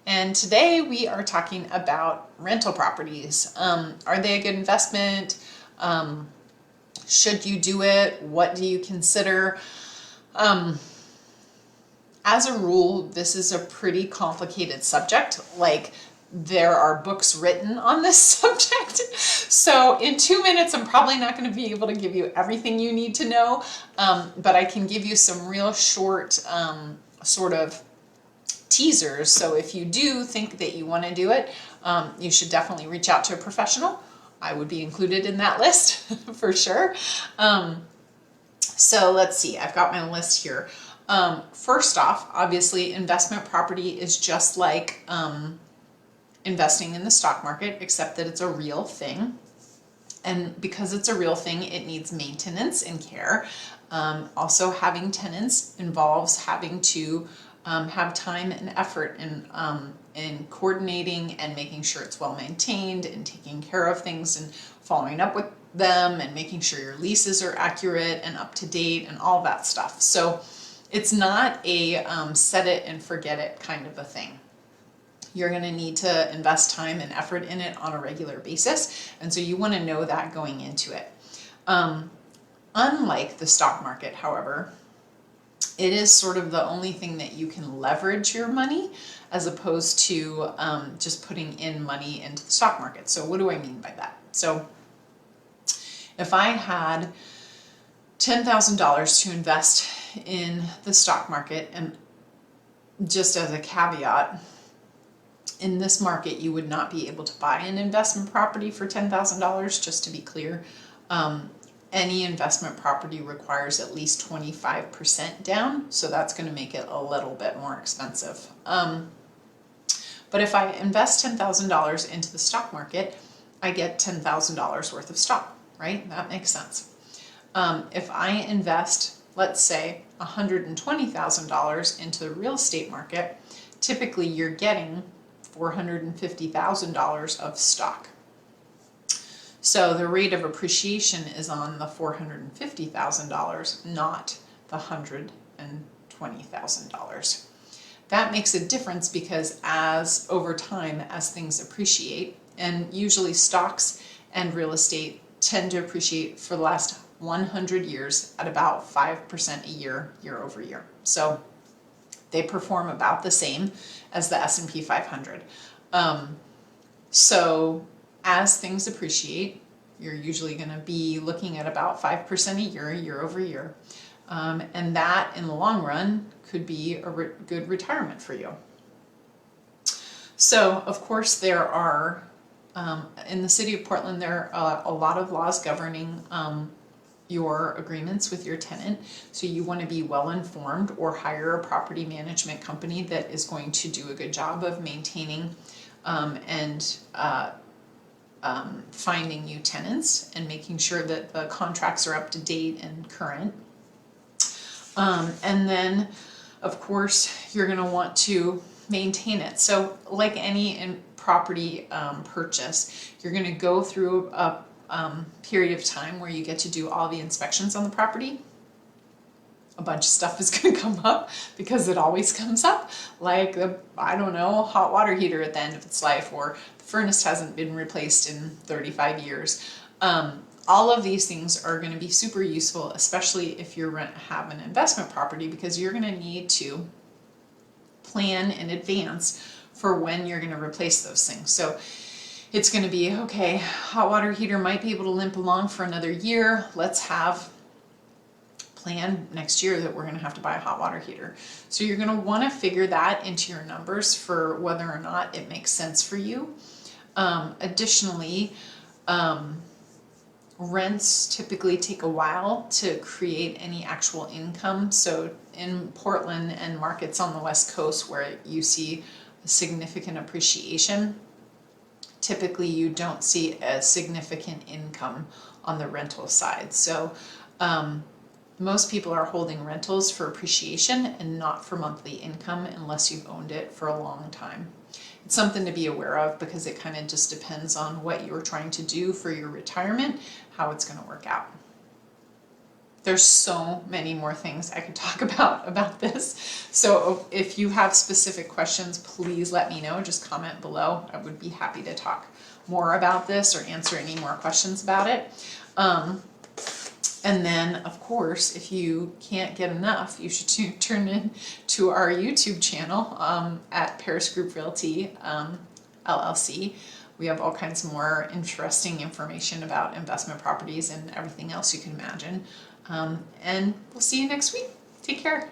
and today we are talking about rental properties. Are they a good investment? Should you do it? What do you consider? As a rule, this is a pretty complicated subject. Like, there are books written on this subject. So in 2 minutes, I'm probably not going to be able to give you everything you need to know, but I can give you some real short sort of teasers. So if you do think that you want to do it, you should definitely reach out to a professional. I would be included in that list for sure. So let's see, I've got my list here. First off, obviously, investment property is just like investing in the stock market, except that it's a real thing. And because it's a real thing, it needs maintenance and care. Also, having tenants involves having to have time and effort in coordinating and making sure it's well maintained and taking care of things and following up with them and making sure your leases are accurate and up to date and all that stuff. So it's not a set it and forget it kind of a thing. You're going to need to invest time and effort in it on a regular basis, and so you want to know that going into it. Unlike the stock market, however, it is sort of the only thing that you can leverage your money as opposed to just putting in money into the stock market. So what do I mean by that? So if I had $10,000 to invest in the stock market, and just as a caveat, in this market you would not be able to buy an investment property for $10,000, just to be clear. Any investment property requires at least 25% down, so that's going to make it a little bit more expensive. But if I invest $10,000 into the stock market, I get $10,000 worth of stock, right? That makes sense. If I invest, let's say, $120,000 into the real estate market, typically you're getting $450,000 of stock. So the rate of appreciation is on the $450,000, not the $120,000. That makes a difference because over time, as things appreciate, and usually stocks and real estate tend to appreciate for the last 100 years at about 5% a year, year over year. So they perform about the same as the S&P 500. So as things appreciate, you're usually going to be looking at about 5% a year, year over year. And that, in the long run, could be a good retirement for you. So, of course, there are, in the city of Portland, there are a lot of laws governing your agreements with your tenant. So you want to be well informed or hire a property management company that is going to do a good job of maintaining and finding new tenants and making sure that the contracts are up to date and current. And then, of course, you're going to want to maintain it. So like any property purchase, you're going to go through a period of time where you get to do all the inspections on the property. A bunch of stuff is going to come up because it always comes up, like the, I don't know, hot water heater at the end of its life, or the furnace hasn't been replaced in 35 years. All of these things are going to be super useful, especially if you have an investment property, because you're going to need to plan in advance for when you're going to replace those things. So it's going to be, okay, hot water heater might be able to limp along for another year. Let's have plan next year that we're going to have to buy a hot water heater. So you're going to want to figure that into your numbers for whether or not it makes sense for you. Additionally, rents typically take a while to create any actual income. So in Portland and markets on the West Coast where you see a significant appreciation, typically you don't see a significant income on the rental side. So most people are holding rentals for appreciation and not for monthly income unless you've owned it for a long time. It's something to be aware of because it kind of just depends on what you're trying to do for your retirement, how it's going to work out. there's so many more things I could talk about this. So if you have specific questions, please let me know. Just comment below. I would be happy to talk more about this or answer any more questions about it. And then, of course, if you can't get enough, you should turn in to our YouTube channel at Paris Group Realty, LLC. We have all kinds of more interesting information about investment properties and everything else you can imagine. And we'll see you next week. Take care.